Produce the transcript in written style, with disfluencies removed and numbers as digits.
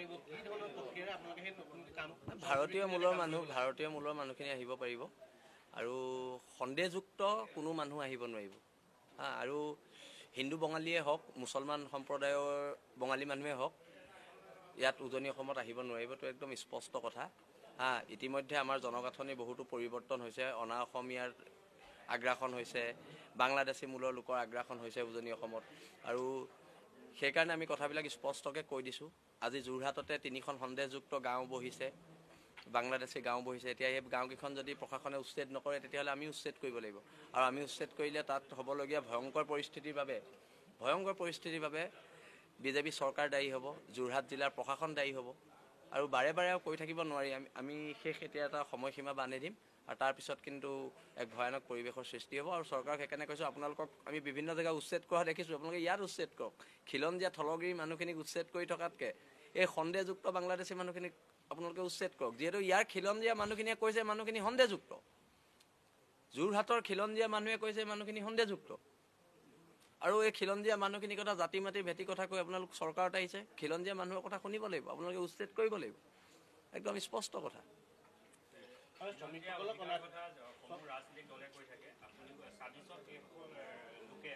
পাৰিব কি ধৰণৰ প্ৰক্ৰিয়াৰে আপোনালোকে সেই নতুন কাম ভাৰতীয় মূলৰ মানুহখিনি আহিব পাৰিব আৰু সন্দেহযুক্ত কোনো মানুহ আহিব নোৱাৰিব আৰু হিন্দু বঙালীয়ে হওক মুছলমান সম্প্ৰদায়ৰ বঙালী মানুহে হওক ইয়াত উজনি অসমত আহিব নোৱাৰিব তো একদম স্পষ্ট কথা ইতিমধ্যে আমাৰ জনগাঁথনি বহুতো পৰিৱৰ্তন হৈছে অনা অসমীয়াৰ আগ্ৰাসন হৈছে বাংলাদেশী মূলৰ লোকৰ আগ্ৰাসন হৈছে উজনি অসমত আৰু সেইকাৰণে আমি কথাবিলাক স্পষ্টকৈ কৈ দিছোঁ আজি যোৰহাটতে 3খন সন্দেহযুক্ত গাঁও বহিছে বাংলাদেশী গাঁও বহিছে এতিয়া এই গাঁওকেইখন যদি প্ৰশাসনে উচ্ছেদ নকৰে তেতিয়াহ'লে আমি উচ্ছেদ কৰিব লাগিব আৰু আমি উচ্ছেদ কৰিলে তাত হ'বলগীয়া ভয়ংকৰ পৰিস্থিতিৰ বাবে বিজেপি চৰকাৰ দায়ী হ'ব যোৰহাট জিলাৰ প্ৰশাসন দায়ী হ'ব আৰু বাৰে বাৰে কৈ থাকিব নোৱাৰি আমি এতিয়া এটা সময়সীমা বান্ধি দিম আৰু তাৰপিছত কিন্তু এক ভয়ানক পৰিৱেশৰ সৃষ্টি হ'ব আৰু চৰকাৰক সেইকাৰণে কৈছোঁ আপোনালোকক আমি বিভিন্ন জেগা উচ্ছেদ কৰা দেখিছোঁ আপোনালোকে ইয়াত উচ্ছেদ কৰক খিলঞ্জীয়া থলগিৰি মানুহখিনিক উচ্ছেদ কৰি থকাতকৈ এই সন্দেহযুক্ত বাংলাদেশী মানুহখিনিক আপোনালোকে উচ্ছেদ কৰক যিহেতু ইয়াৰ খিলঞ্জীয়া মানুহখিনিয়ে কৈছে মানুহখিনি সন্দেহযুক্ত যোৰহাটৰ খিলঞ্জীয়া মানুহে কৈছে মানুহখিনি সন্দেহযুক্ত আৰু এই খিলঞ্জীয়া মানুহখিনিৰ কথা জাতি মাতি ভেটি কথা কৈ আপোনালোক চৰকাৰত আহিছে খিলঞ্জীয়া মানুহৰ কথা শুনিব লাগিব আপোনালোকে উচ্ছেদ কৰিব লাগিব একদম স্পষ্ট কথা লোকে